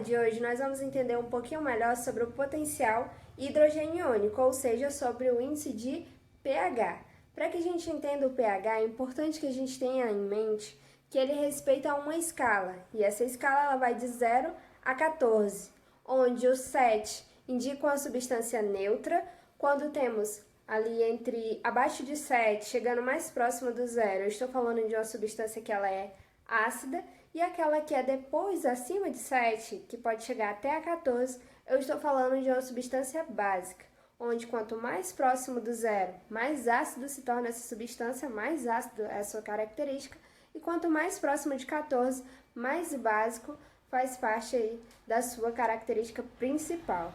de hoje nós vamos entender um pouquinho melhor sobre o potencial hidrogênio iônico, ou seja, sobre o índice de pH. Para que a gente entenda o pH, é importante que a gente tenha em mente que ele respeita uma escala, e essa escala ela vai de 0 a 14, onde o 7 indica uma substância neutra, quando temos ali abaixo de 7, chegando mais próximo do 0, eu estou falando de uma substância que ela é ácida, e aquela que é depois, acima de 7, que pode chegar até a 14, eu estou falando de uma substância básica, onde quanto mais próximo do 0, mais ácido se torna essa substância, mais ácido é a sua característica, e quanto mais próximo de 14, mais básico faz parte aí da sua característica principal.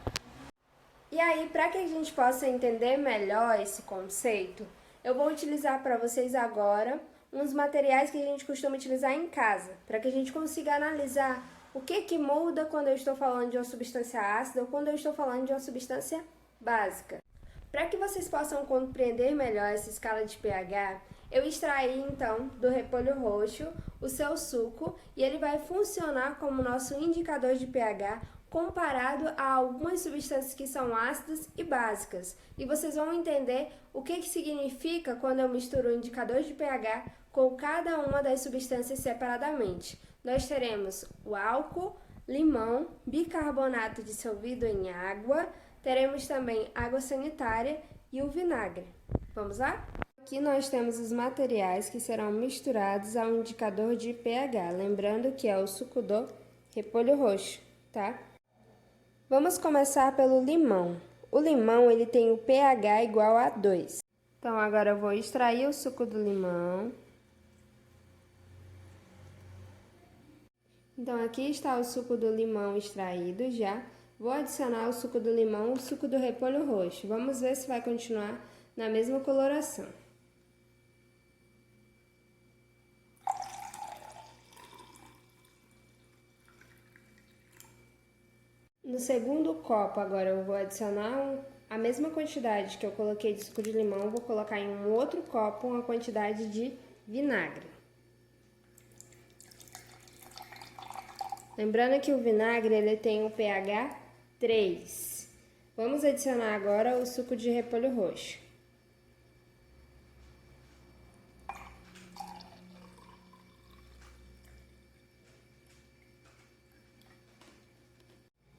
E aí, para que a gente possa entender melhor esse conceito, eu vou utilizar para vocês agora uns materiais que a gente costuma utilizar em casa, para que a gente consiga analisar o que muda quando eu estou falando de uma substância ácida ou quando eu estou falando de uma substância básica. Para que vocês possam compreender melhor essa escala de pH, eu extraí então do repolho roxo o seu suco e ele vai funcionar como nosso indicador de pH comparado a algumas substâncias que são ácidas e básicas. E vocês vão entender o que significa quando eu misturo o indicador de pH com cada uma das substâncias separadamente. Nós teremos o álcool, limão, bicarbonato dissolvido em água, teremos também água sanitária e o vinagre. Vamos lá? Aqui nós temos os materiais que serão misturados ao indicador de pH, lembrando que é o suco do repolho roxo, tá? Vamos começar pelo limão. O limão ele tem o pH igual a 2. Então agora eu vou extrair o suco do limão. Então aqui está o suco do limão extraído já. Vou adicionar o suco do limão e o suco do repolho roxo. Vamos ver se vai continuar na mesma coloração. No segundo copo agora eu vou adicionar a mesma quantidade que eu coloquei de suco de limão, vou colocar em um outro copo uma quantidade de vinagre. Lembrando que o vinagre ele tem o pH 3. Vamos adicionar agora o suco de repolho roxo.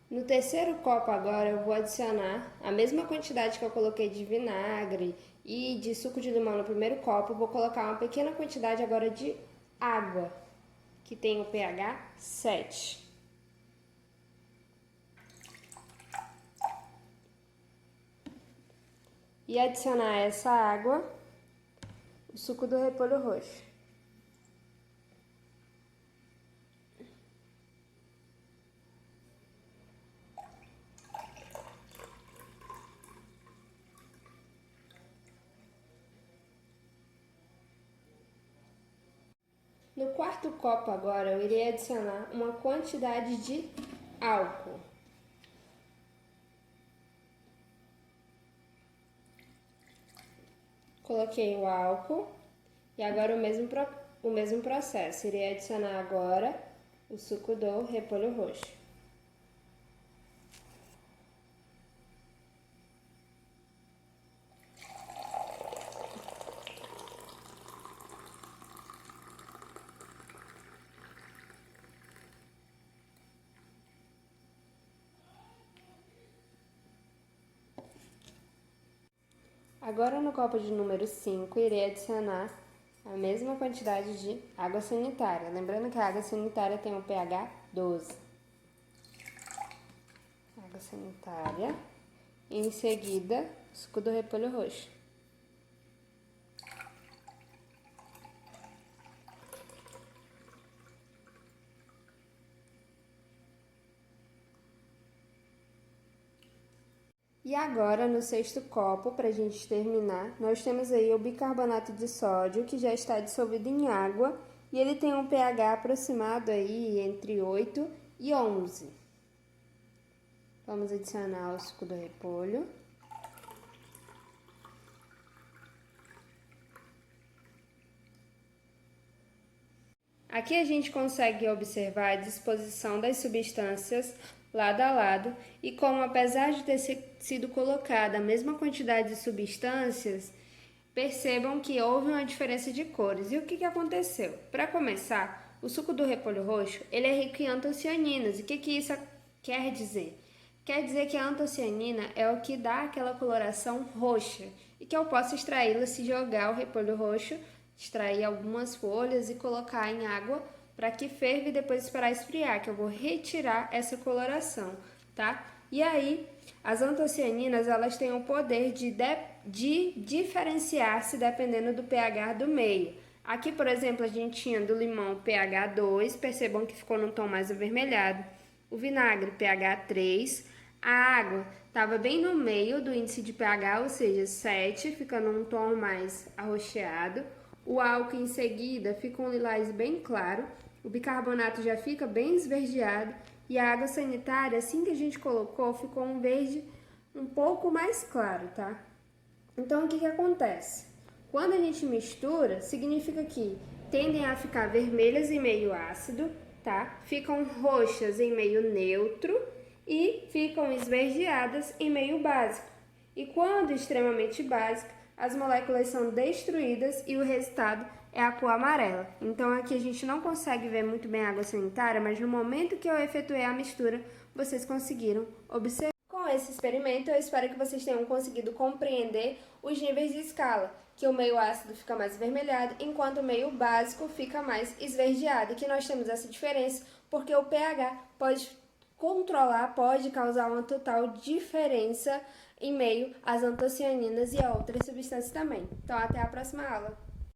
No terceiro copo agora eu vou adicionar a mesma quantidade que eu coloquei de vinagre e de suco de limão no primeiro copo, vou colocar uma pequena quantidade agora de água, que tem o pH 7. E adicionar a essa água o suco do repolho roxo. No quarto copo agora eu irei adicionar uma quantidade de álcool. Coloquei o álcool e agora o mesmo processo. Irei adicionar agora o suco do repolho roxo. Agora no copo de número 5, irei adicionar a mesma quantidade de água sanitária. Lembrando que a água sanitária tem um pH 12. Água sanitária. E em seguida, suco do repolho roxo. E agora, no sexto copo, para a gente terminar, nós temos aí o bicarbonato de sódio, que já está dissolvido em água, e ele tem um pH aproximado aí entre 8 e 11. Vamos adicionar o suco do repolho. Aqui a gente consegue observar a disposição das substâncias lado a lado e como, apesar de ter sido colocada a mesma quantidade de substâncias, percebam que houve uma diferença de cores. E o que aconteceu? Para começar, o suco do repolho roxo ele é rico em antocianinas. E o que isso quer dizer? Quer dizer que a antocianina é o que dá aquela coloração roxa e que eu posso extraí-la se jogar o repolho roxo, extrair algumas folhas e colocar em água para que ferva e depois esperar esfriar, que eu vou retirar essa coloração, tá? E aí, as antocianinas, elas têm o poder de diferenciar-se dependendo do pH do meio. Aqui, por exemplo, a gente tinha do limão pH 2, percebam que ficou num tom mais avermelhado. O vinagre pH 3, a água estava bem no meio do índice de pH, ou seja, 7, ficando num tom mais arroxeado. O álcool em seguida fica um lilás bem claro, o bicarbonato já fica bem esverdeado e a água sanitária, assim que a gente colocou, ficou um verde um pouco mais claro, tá? Então, o que acontece? Quando a gente mistura, significa que tendem a ficar vermelhas em meio ácido, tá? Ficam roxas em meio neutro e ficam esverdeadas em meio básico. E quando extremamente básica, as moléculas são destruídas e o resultado é a cor amarela. Então aqui a gente não consegue ver muito bem a água sanitária, mas no momento que eu efetuei a mistura, vocês conseguiram observar. Com esse experimento, eu espero que vocês tenham conseguido compreender os níveis de escala, que o meio ácido fica mais avermelhado, enquanto o meio básico fica mais esverdeado, e que nós temos essa diferença porque o pH pode causar uma total diferença em meio às antocianinas e a outras substâncias também. Então, até a próxima aula!